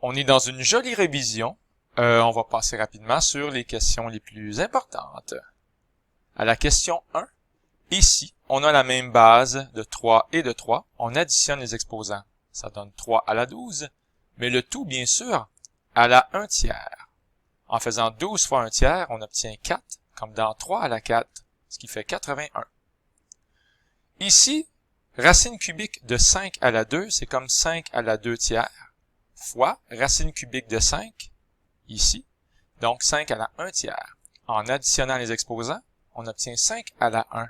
On est dans une jolie révision. On va passer rapidement sur les questions les plus importantes. À la question 1, ici, on a la même base de 3 et de 3. On additionne les exposants. Ça donne 3 à la 12, mais le tout, bien sûr, à la 1 tiers. En faisant 12 fois 1 tiers, on obtient 4, comme dans 3 à la 4, ce qui fait 81. Ici, racine cubique de 5 à la 2, c'est comme 5 à la 2 tiers, fois racine cubique de 5, ici, donc 5 à la 1 tiers. En additionnant les exposants, on obtient 5 à la 1.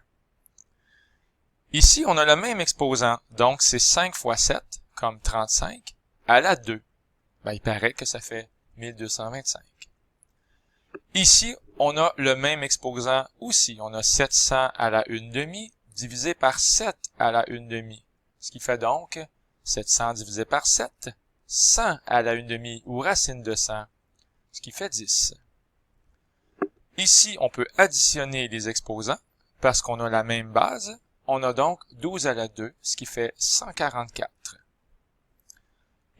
Ici, on a le même exposant, donc c'est 5 fois 7, comme 35, à la 2. Ben, il paraît que ça fait 1225. Ici, on a le même exposant aussi. On a 700 à la 1/2 divisé par 7 à la 1/2. Ce qui fait donc 700 divisé par 7, 100 à la 1/2 ou racine de 100, ce qui fait 10. Ici, on peut additionner les exposants parce qu'on a la même base. On a donc 12 à la 2, ce qui fait 144.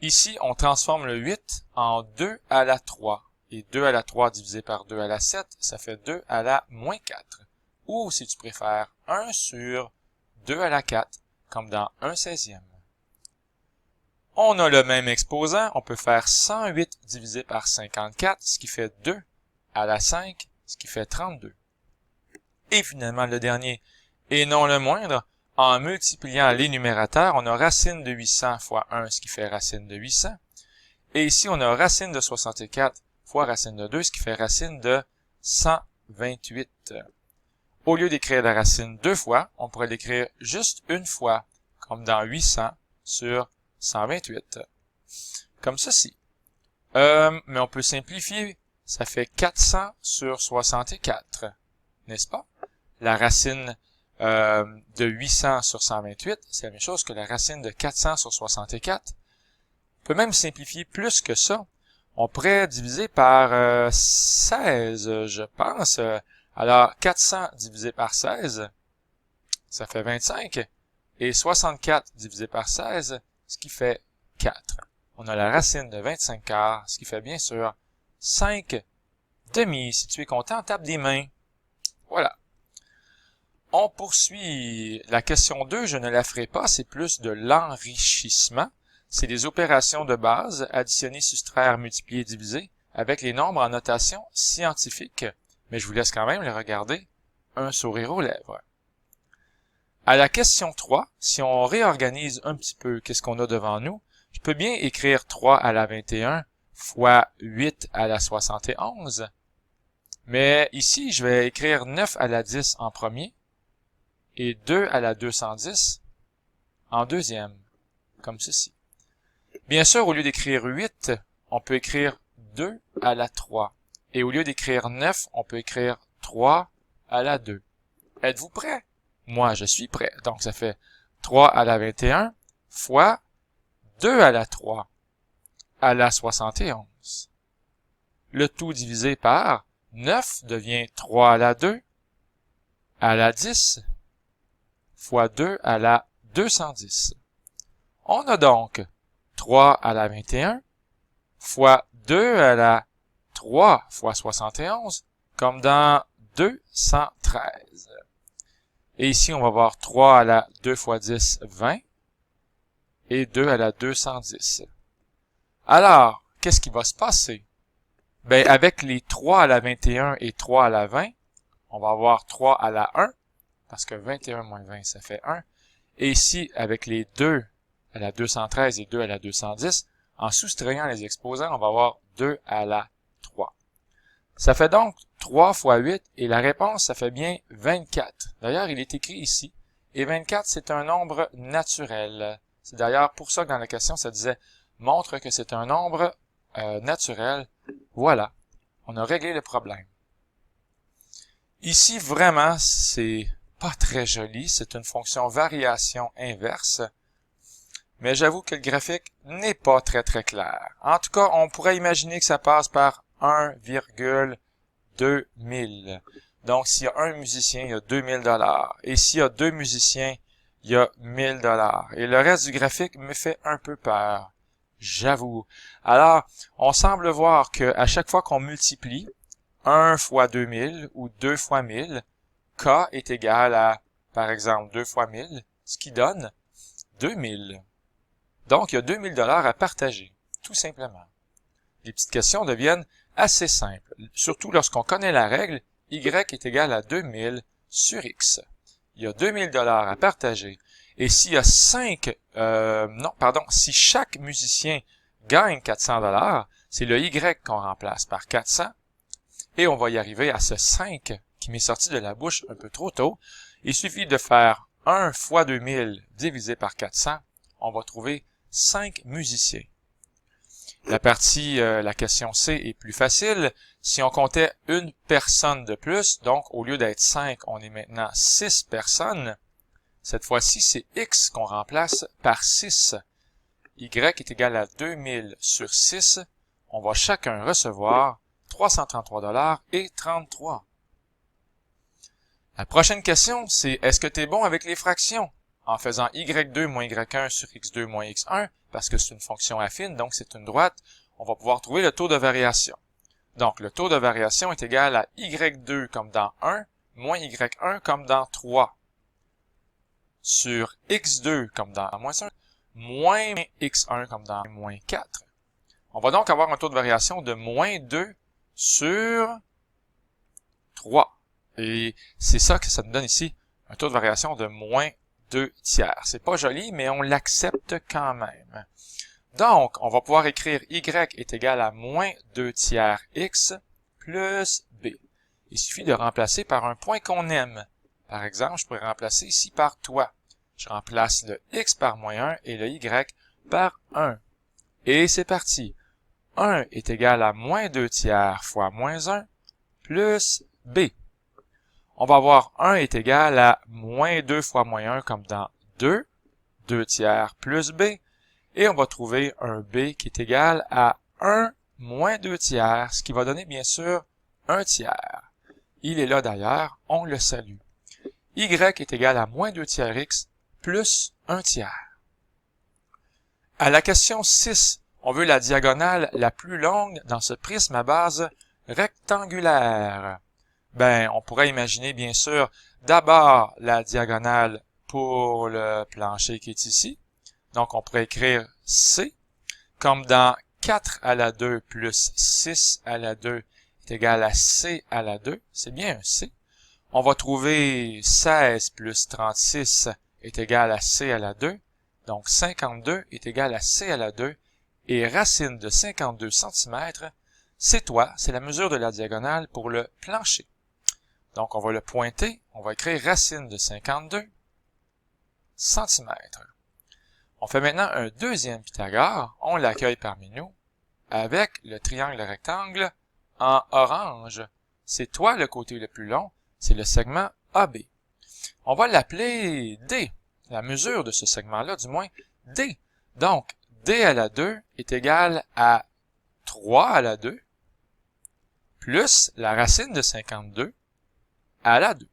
Ici, on transforme le 8 en 2 à la 3. Et 2 à la 3 divisé par 2 à la 7, ça fait 2 à la moins 4. Ou, si tu préfères, 1 sur 2 à la 4, comme dans 1/16e. On a le même exposant, on peut faire 108 divisé par 54, ce qui fait 2 à la 5, ce qui fait 32. Et finalement, le dernier, et non le moindre, en multipliant les numérateurs, on a racine de 800 fois 1, ce qui fait racine de 800. Et ici, on a racine de 64 fois racine de 2, ce qui fait racine de 128. Au lieu d'écrire la racine deux fois, on pourrait l'écrire juste une fois, comme dans 800 sur 128. Comme ceci. Mais on peut simplifier. Ça fait 400 sur 64. N'est-ce pas? La racine de 800 sur 128, c'est la même chose que la racine de 400 sur 64. On peut même simplifier plus que ça. On pourrait diviser par 16, je pense. Alors, 400 divisé par 16, ça fait 25. Et 64 divisé par 16, ce qui fait 4. On a la racine de 25 quarts, ce qui fait bien sûr 5 demi. Si tu es content, tape des mains. Voilà. On poursuit. La question 2, je ne la ferai pas, c'est plus de l'enrichissement. C'est des opérations de base, additionner, soustraire, multiplier, diviser, avec les nombres en notation scientifique. Mais je vous laisse quand même les regarder, un sourire aux lèvres. À la question 3, si on réorganise un petit peu qu'est-ce qu'on a devant nous, je peux bien écrire 3 à la 21 fois 8 à la 71. Mais ici, je vais écrire 9 à la 10 en premier et 2 à la 210 en deuxième, comme ceci. Bien sûr, au lieu d'écrire 8, on peut écrire 2 à la 3. Et au lieu d'écrire 9, on peut écrire 3 à la 2. Êtes-vous prêts? Moi, je suis prêt. Donc, ça fait 3 à la 21 fois 2 à la 3 à la 71. Le tout divisé par 9 devient 3 à la 2 à la 10 fois 2 à la 210. On a donc 3 à la 21 fois 2 à la 3 fois 71, comme dans 213. Et ici, on va voir 3 à la 2 fois 10, 20, et 2 à la 210. Alors, qu'est-ce qui va se passer? Ben, avec les 3 à la 21 et 3 à la 20, on va avoir 3 à la 1, parce que 21 moins 20, ça fait 1. Et ici, avec les 2 à la 213 et 2 à la 210, en soustrayant les exposants, on va avoir 2 à la 3. Ça fait donc 3 fois 8, et la réponse, ça fait bien 24. D'ailleurs, il est écrit ici. Et 24, c'est un nombre naturel. C'est d'ailleurs pour ça que dans la question, ça disait « montre que c'est un nombre naturel ». Voilà, on a réglé le problème. Ici, vraiment, c'est pas très joli. C'est une fonction variation inverse. Mais j'avoue que le graphique n'est pas très clair. En tout cas, on pourrait imaginer que ça passe par 1,2000. Donc, s'il y a un musicien, il y a 2000 $. Et s'il y a deux musiciens, il y a 1000 $. Et le reste du graphique me fait un peu peur. J'avoue. Alors, on semble voir que à chaque fois qu'on multiplie 1 fois 2000 ou 2 fois 1000, K est égal à, par exemple, 2 fois 1000, ce qui donne 2000. Donc, il y a 2000 $ à partager, tout simplement. Les petites questions deviennent assez simples, surtout lorsqu'on connaît la règle Y est égal à 2000 sur X. Il y a 2000 $ à partager. Et s'il y a si chaque musicien gagne 400 $, c'est le Y qu'on remplace par 400. Et on va y arriver à ce 5 qui m'est sorti de la bouche un peu trop tôt. Il suffit de faire 1 fois 2000 divisé par 400. On va trouver 5 musiciens. La question C est plus facile. Si on comptait une personne de plus, donc au lieu d'être 5, on est maintenant 6 personnes. Cette fois-ci, c'est X qu'on remplace par 6. Y est égal à 2000 sur 6. On va chacun recevoir 333 $ et 33. La prochaine question, c'est est-ce que tu es bon avec les fractions? En faisant Y2 moins Y1 sur X2 moins X1, parce que c'est une fonction affine, donc c'est une droite, on va pouvoir trouver le taux de variation. Donc, le taux de variation est égal à Y2 comme dans 1, moins Y1 comme dans 3, sur X2 comme dans moins 1, moins X1 comme dans moins 4. On va donc avoir un taux de variation de moins 2 sur 3. Et c'est ça que ça nous donne ici, un taux de variation de moins 2 tiers. C'est pas joli, mais on l'accepte quand même. Donc, on va pouvoir écrire Y est égal à moins 2 tiers X plus B. Il suffit de remplacer par un point qu'on aime. Par exemple, je pourrais remplacer ici par toi. Je remplace le X par moins 1 et le Y par 1. Et c'est parti. 1 est égal à moins 2 tiers fois moins 1 plus B. On va avoir 1 est égal à moins 2 fois moins 1 comme dans 2, 2 tiers plus B, et on va trouver un B qui est égal à 1 moins 2 tiers, ce qui va donner bien sûr 1 tiers. Il est là d'ailleurs, on le salue. Y est égal à moins 2 tiers X plus 1 tiers. À la question 6, on veut la diagonale la plus longue dans ce prisme à base rectangulaire. Ben, on pourrait imaginer, bien sûr, d'abord la diagonale pour le plancher qui est ici. Donc, on pourrait écrire C, comme dans 4 à la 2 plus 6 à la 2 est égal à C à la 2. C'est bien un C. On va trouver 16 plus 36 est égal à C à la 2. Donc, 52 est égal à C à la 2. Et racine de 52 cm, c'est la mesure de la diagonale pour le plancher. Donc, on va le pointer, on va écrire racine de 52 cm. On fait maintenant un deuxième Pythagore, on l'accueille parmi nous, avec le triangle rectangle en orange. C'est toi le côté le plus long, c'est le segment AB. On va l'appeler D, la mesure de ce segment-là, du moins D. Donc, D à la 2 est égal à 3 à la 2, plus la racine de 52 à la 2.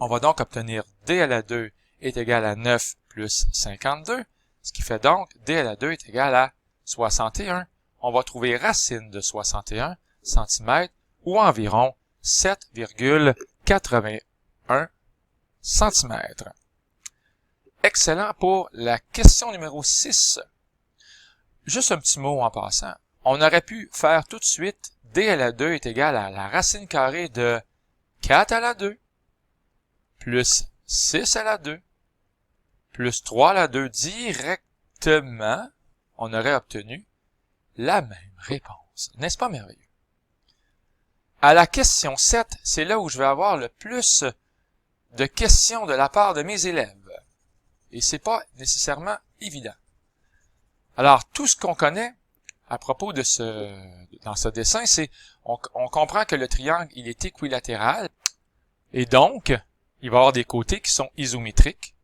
On va donc obtenir D à la 2 est égal à 9 plus 52, ce qui fait donc D à la 2 est égal à 61. On va trouver racine de 61 cm ou environ 7,81 cm. Excellent pour la question numéro 6. Juste un petit mot en passant. On aurait pu faire tout de suite D à la 2 est égal à la racine carrée de 4 à la 2 plus 6 à la 2 plus 3 à la 2 directement, on aurait obtenu la même réponse. N'est-ce pas merveilleux? À la question 7, c'est là où je vais avoir le plus de questions de la part de mes élèves. Et c'est pas nécessairement évident. Alors, tout ce qu'on connaît à propos de dans ce dessin, c'est on comprend que le triangle, il est équilatéral, et donc, il va y avoir des côtés qui sont isométriques.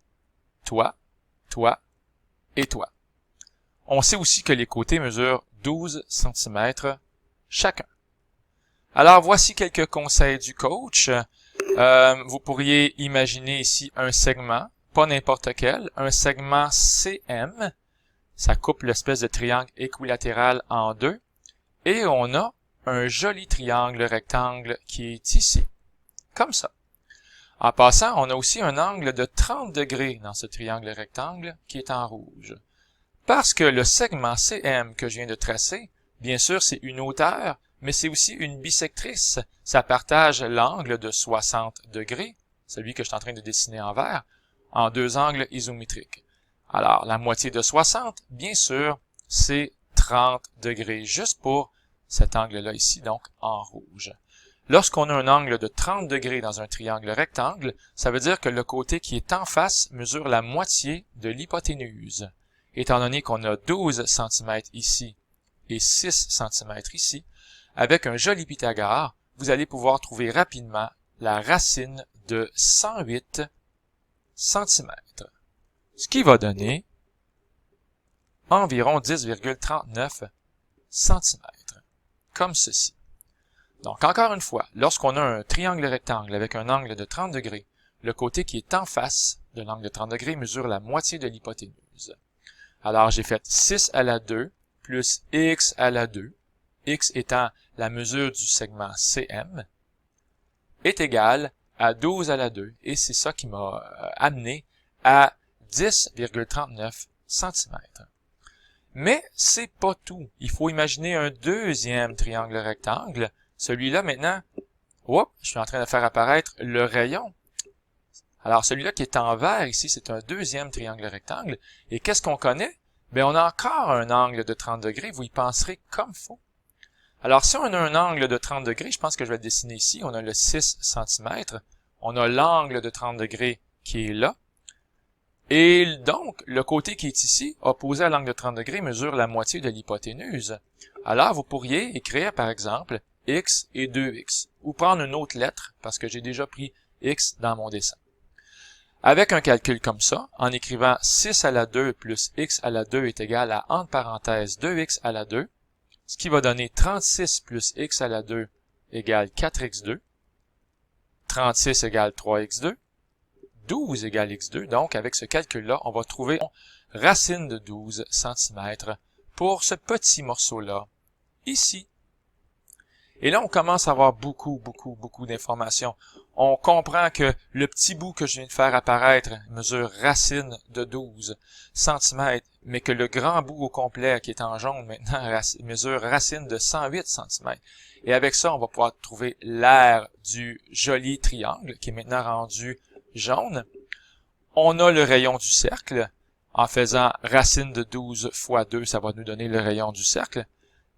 Toi, toi et toi. On sait aussi que les côtés mesurent 12 cm chacun. Alors, voici quelques conseils du coach. Vous pourriez imaginer ici un segment, pas n'importe quel, un segment CM, Ça coupe l'espèce de triangle équilatéral en deux. Et on a un joli triangle rectangle qui est ici. Comme ça. En passant, on a aussi un angle de 30 degrés dans ce triangle rectangle qui est en rouge. Parce que le segment CM que je viens de tracer, bien sûr, c'est une hauteur, mais c'est aussi une bisectrice. Ça partage l'angle de 60 degrés, celui que je suis en train de dessiner en vert, en deux angles isométriques. Alors, la moitié de 60, bien sûr, c'est 30 degrés, juste pour cet angle-là ici, donc en rouge. Lorsqu'on a un angle de 30 degrés dans un triangle rectangle, ça veut dire que le côté qui est en face mesure la moitié de l'hypoténuse. Étant donné qu'on a 12 cm ici et 6 cm ici, avec un joli Pythagore, vous allez pouvoir trouver rapidement la racine de 108 cm, ce qui va donner environ 10,39 cm, comme ceci. Donc, encore une fois, lorsqu'on a un triangle rectangle avec un angle de 30 degrés, le côté qui est en face de l'angle de 30 degrés mesure la moitié de l'hypoténuse. Alors, j'ai fait 6 à la 2 plus x à la 2, x étant la mesure du segment CM, est égal à 12 à la 2, et c'est ça qui m'a amené à 10,39 cm. Mais c'est pas tout. Il faut imaginer un deuxième triangle rectangle. Celui-là, maintenant, je suis en train de faire apparaître le rayon. Alors, celui-là qui est en vert ici, c'est un deuxième triangle rectangle. Et qu'est-ce qu'on connaît? Bien, on a encore un angle de 30 degrés. Vous y penserez comme faut. Alors, si on a un angle de 30 degrés, je pense que je vais le dessiner ici. On a le 6 cm. On a l'angle de 30 degrés qui est là. Et donc, le côté qui est ici, opposé à l'angle de 30 degrés, mesure la moitié de l'hypoténuse. Alors, vous pourriez écrire, par exemple, x et 2x, ou prendre une autre lettre, parce que j'ai déjà pris x dans mon dessin. Avec un calcul comme ça, en écrivant 6 à la 2 plus x à la 2 est égal à, entre parenthèses, 2x à la 2, ce qui va donner 36 plus x à la 2 égale 4x2, 36 égale 3x2, 12 égale x2, donc avec ce calcul-là, on va trouver racine de 12 cm pour ce petit morceau-là, ici. Et là, on commence à avoir beaucoup d'informations. On comprend que le petit bout que je viens de faire apparaître mesure racine de 12 cm, mais que le grand bout au complet, qui est en jaune maintenant, mesure racine de 108 cm. Et avec ça, on va pouvoir trouver l'aire du joli triangle, qui est maintenant rendu jaune. On a le rayon du cercle. En faisant racine de 12 fois 2, ça va nous donner le rayon du cercle.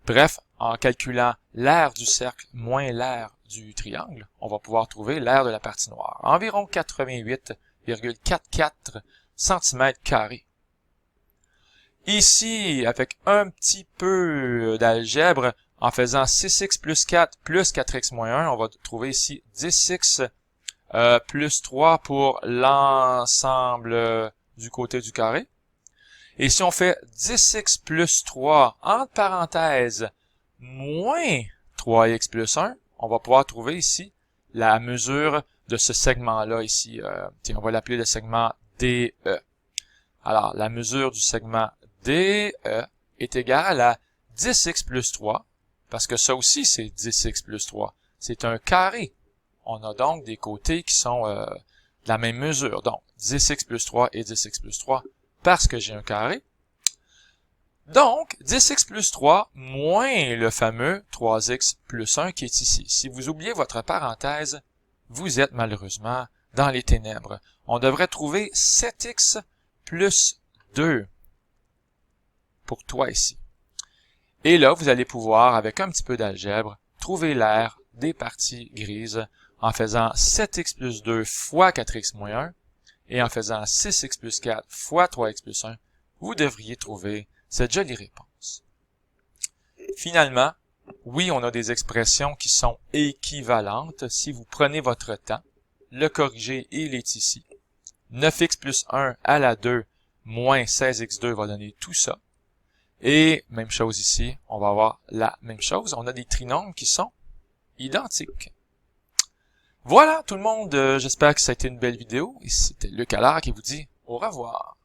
Bref, en calculant l'aire du cercle moins l'aire du triangle, on va pouvoir trouver l'aire de la partie noire. Environ 88,44 cm². Ici, avec un petit peu d'algèbre, en faisant 6x plus 4 plus 4x moins 1, on va trouver ici 10x plus 3 pour l'ensemble du côté du carré. Et si on fait 10x plus 3, entre parenthèses, moins 3x plus 1, on va pouvoir trouver ici la mesure de ce segment-là ici. On va l'appeler le segment DE. Alors, la mesure du segment DE est égale à 10x plus 3, parce que ça aussi, c'est 10x plus 3. C'est un carré. On a donc des côtés qui sont de la même mesure. Donc, 10x plus 3 et 10x plus 3, parce que j'ai un carré. Donc, 10x plus 3 moins le fameux 3x plus 1 qui est ici. Si vous oubliez votre parenthèse, vous êtes malheureusement dans les ténèbres. On devrait trouver 7x plus 2 pour toi ici. Et là, vous allez pouvoir, avec un petit peu d'algèbre, trouver l'aire des parties grises en faisant 7x plus 2 fois 4x moins 1 et en faisant 6x plus 4 fois 3x plus 1, vous devriez trouver cette jolie réponse. Finalement, oui, on a des expressions qui sont équivalentes. Si vous prenez votre temps, le corriger, il est ici. 9x plus 1 à la 2 moins 16x2 va donner tout ça. Et même chose ici, on va avoir la même chose. On a des trinômes qui sont identiques. Voilà tout le monde, j'espère que ça a été une belle vidéo. Et c'était Luc Allard qui vous dit au revoir.